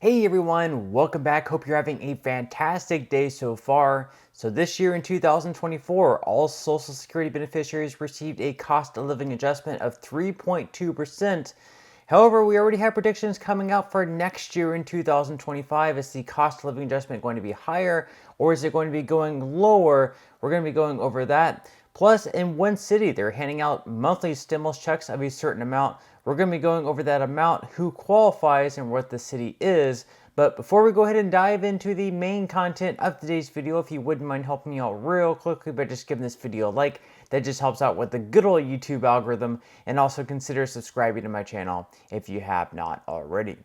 Hey everyone, welcome back. Hope you're having a fantastic day so far. So this year in 2024, all Social Security beneficiaries received a cost of living adjustment of 3.2%. However, we already have predictions coming out for next year in 2025. Is the cost of living adjustment going to be higher or is it going to be going lower? We're going to be going over that. Plus, in one city, they're handing out monthly stimulus checks of a certain amount. We're going to be going over that amount, who qualifies, and what the city is. But before we go ahead and dive into the main content of today's video, if you wouldn't mind helping me out real quickly by just giving this video a like, that just helps out with the good old YouTube algorithm, and also consider subscribing to my channel if you have not already.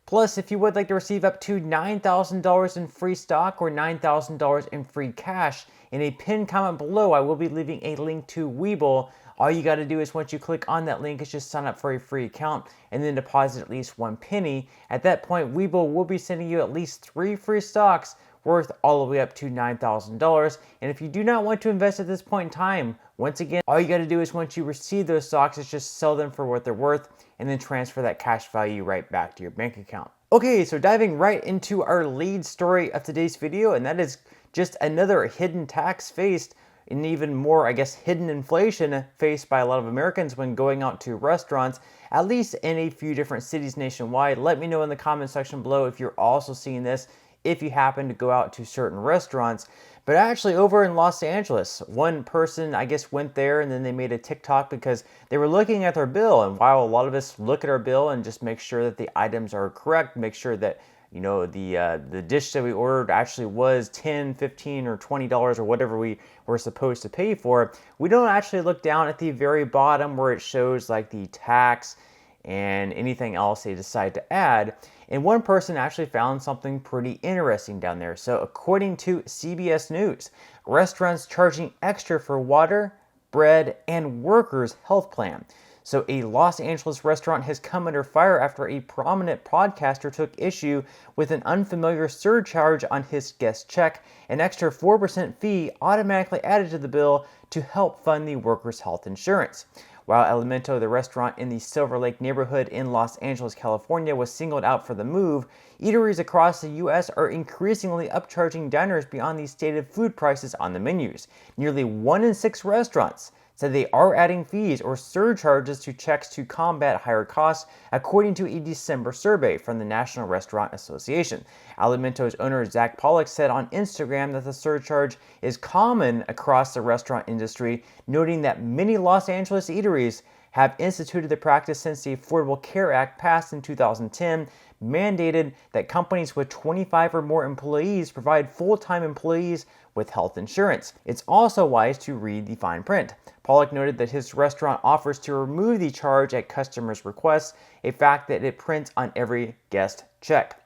Plus, if you would like to receive up to $9,000 in free stock or $9,000 in free cash, in a pinned comment below, I will be leaving a link to Webull. All you got to do is once you click on that link is just sign up for a free account and then deposit at least 1 penny. At that point, Webull will be sending you at least 3 free stocks worth all the way up to $9,000. And if you do not want to invest at this point in time, once again, all you got to do is once you receive those stocks is just sell them for what they're worth and then transfer that cash value right back to your bank account. Okay, so diving right into our lead story of today's video, and that is just another hidden tax faced, and even more, I guess, hidden inflation faced by a lot of Americans when going out to restaurants, at least in a few different cities nationwide. Let me know in the comment section below if you're also seeing this, if you happen to go out to certain restaurants. But actually over in Los Angeles, one person, I guess, went there and then they made a TikTok because they were looking at their bill. And while a lot of us look at our bill and just make sure that the items are correct, make sure that the dish that we ordered actually was $10, $15, or $20 or whatever we were supposed to pay for, we don't actually look down at the very bottom where it shows like the tax and anything else they decide to add. And one person actually found something pretty interesting down there. So according to CBS News, restaurants charging extra for water, bread, and workers' health plan. So a Los Angeles restaurant has come under fire after a prominent podcaster took issue with an unfamiliar surcharge on his guest check, an extra 4% fee automatically added to the bill to help fund the workers' health insurance. While Elemento, the restaurant in the Silver Lake neighborhood in Los Angeles, California, was singled out for the move, eateries across the U.S. are increasingly upcharging diners beyond the stated food prices on the menus. Nearly 1 in 6 restaurants said they are adding fees or surcharges to checks to combat higher costs, according to a December survey from the National Restaurant Association. Alimento's owner Zach Pollock said on Instagram that the surcharge is common across the restaurant industry, noting that many Los Angeles eateries have instituted the practice since the Affordable Care Act passed in 2010, mandated that companies with 25 or more employees provide full-time employees with health insurance. It's also wise to read the fine print. Pollock noted that his restaurant offers to remove the charge at customers' request, a fact that it prints on every guest check.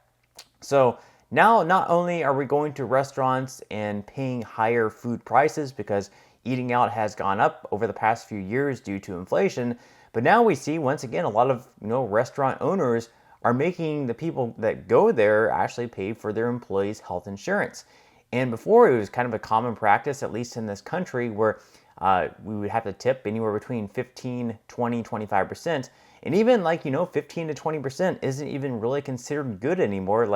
So now not only are we going to restaurants and paying higher food prices because eating out has gone up over the past few years due to inflation, but now we see once again a lot of restaurant owners are making the people that go there actually pay for their employees' health insurance. And before, it was kind of a common practice, at least in this country, where we would have to tip anywhere between 15, 20, 25%. And even 15 to 20% isn't even really considered good anymore.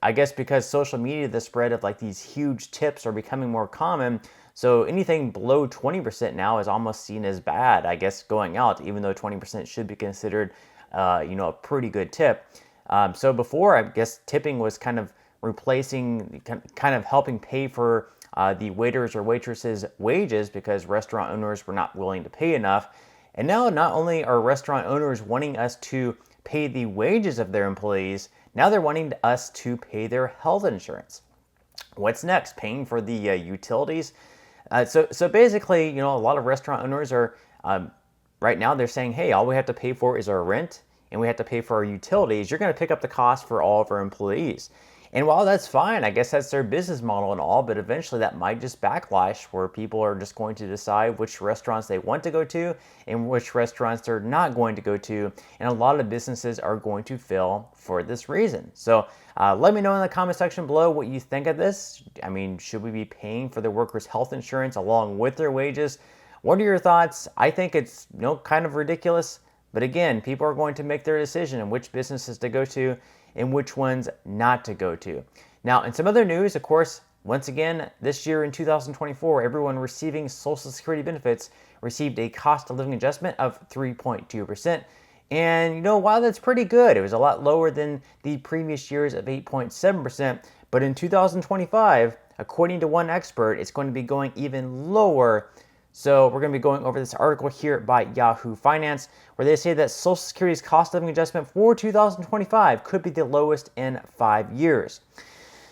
I guess because social media, the spread of these huge tips are becoming more common. So anything below 20% now is almost seen as bad, I guess, going out, even though 20% should be considered a pretty good tip. So before, I guess tipping was kind of replacing, kind of helping pay for the waiters or waitresses' wages because restaurant owners were not willing to pay enough. And now not only are restaurant owners wanting us to pay the wages of their employees, now they're wanting us to pay their health insurance. What's next? Paying for the utilities? So basically, a lot of restaurant owners are, right now they're saying, hey, all we have to pay for is our rent and we have to pay for our utilities. You're going to pick up the cost for all of our employees. And while that's fine, I guess that's their business model and all, but eventually that might just backlash where people are just going to decide which restaurants they want to go to and which restaurants they're not going to go to. And a lot of businesses are going to fail for this reason. So let me know in the comment section below what you think of this. I mean, should we be paying for the workers' health insurance along with their wages? What are your thoughts? I think it's kind of ridiculous. But again, people are going to make their decision on which businesses to go to and which ones not to go to. Now, in some other news, of course, once again, this year in 2024, everyone receiving Social Security benefits received a cost of living adjustment of 3.2%. And while that's pretty good, it was a lot lower than the previous years of 8.7%. But in 2025, according to one expert, it's going to be going even lower. So we're going to be going over this article here by Yahoo Finance, where they say that Social Security's cost of living adjustment for 2025 could be the lowest in 5 years.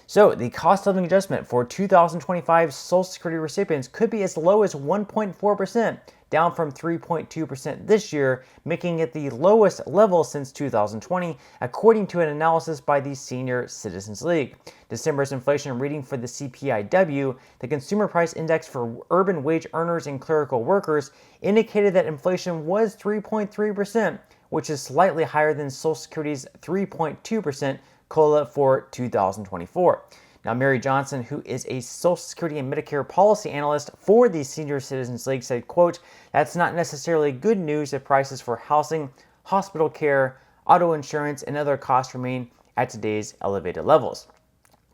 So the cost of living adjustment for 2025 Social Security recipients could be as low as 1.4%, down from 3.2% this year, making it the lowest level since 2020, according to an analysis by the Senior Citizens League. December's inflation reading for the CPIW, the Consumer Price Index for urban wage earners and clerical workers, indicated that inflation was 3.3%, which is slightly higher than Social Security's 3.2% COLA for 2024. Now, Mary Johnson, who is a Social Security and Medicare policy analyst for the Senior Citizens League, said, quote, "That's not necessarily good news if prices for housing, hospital care, auto insurance, and other costs remain at today's elevated levels."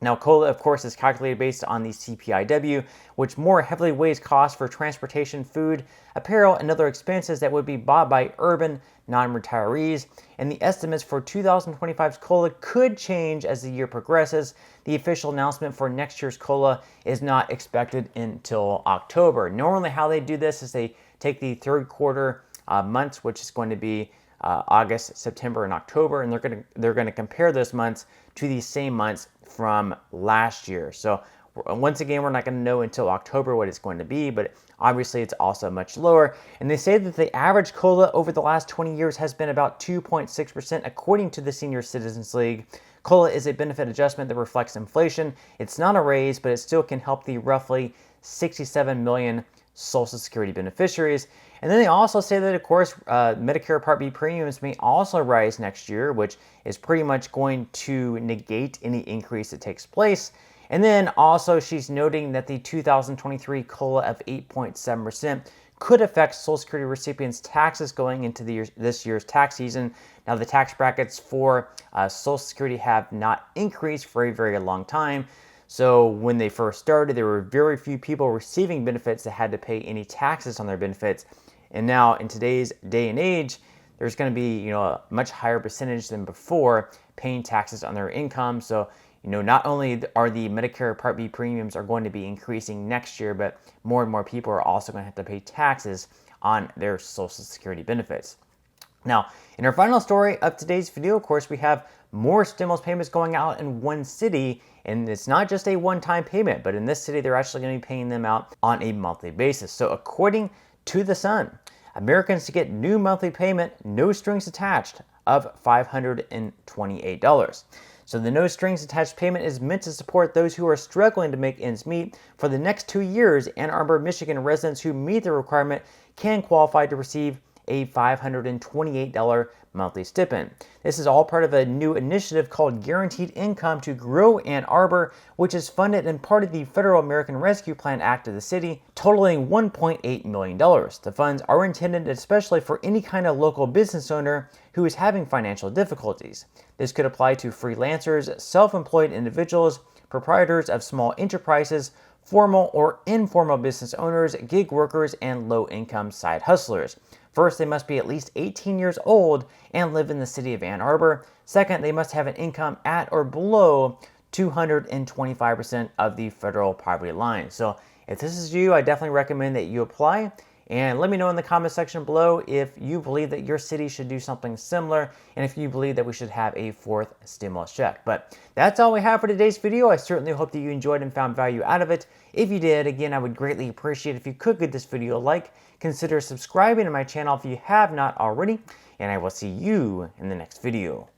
Now, COLA, of course, is calculated based on the CPIW, which more heavily weighs costs for transportation, food, apparel, and other expenses that would be bought by urban non-retirees. And the estimates for 2025's COLA could change as the year progresses. The official announcement for next year's COLA is not expected until October. Normally, how they do this is they take the third quarter months, which is going to be August, September, and October, and they're going to compare those months to the same months from last year. So once again, we're not going to know until October what it's going to be, but obviously it's also much lower. And they say that the average COLA over the last 20 years has been about 2.6%, according to the Senior Citizens League. COLA is a benefit adjustment that reflects inflation. It's not a raise, but it still can help the roughly 67 million Social Security beneficiaries. And then they also say that, of course, Medicare Part B premiums may also rise next year, which is pretty much going to negate any increase that takes place. And then also she's noting that the 2023 COLA of 8.7% could affect Social Security recipients' taxes going into this year's tax season. Now, the tax brackets for Social Security have not increased for a very long time. So when they first started, there were very few people receiving benefits that had to pay any taxes on their benefits. And now in today's day and age, there's going to be a much higher percentage than before paying taxes on their income. So not only are the Medicare Part B premiums are going to be increasing next year, but more and more people are also going to have to pay taxes on their Social Security benefits. Now, in our final story of today's video, of course, we have more stimulus payments going out in one city, and it's not just a one-time payment, but in this city, they're actually going to be paying them out on a monthly basis. So according to The Sun, Americans to get new monthly payment, no strings attached, of $528. So the no strings attached payment is meant to support those who are struggling to make ends meet. For the next 2 years, Ann Arbor, Michigan residents who meet the requirement can qualify to receive a $528 monthly stipend. This is all part of a new initiative called Guaranteed Income to Grow Ann Arbor, which is funded in part of the Federal American Rescue Plan Act of the city, totaling $1.8 million. The funds are intended especially for any kind of local business owner who is having financial difficulties. This could apply to freelancers, self-employed individuals, proprietors of small enterprises, formal or informal business owners, gig workers, and low-income side hustlers. First, they must be at least 18 years old and live in the city of Ann Arbor. Second, they must have an income at or below 225% of the federal poverty line. So if this is you, I definitely recommend that you apply. And let me know in the comment section below if you believe that your city should do something similar and if you believe that we should have a fourth stimulus check. But that's all we have for today's video. I certainly hope that you enjoyed and found value out of it. If you did, again, I would greatly appreciate if you could give this video a like. Consider subscribing to my channel if you have not already. And I will see you in the next video.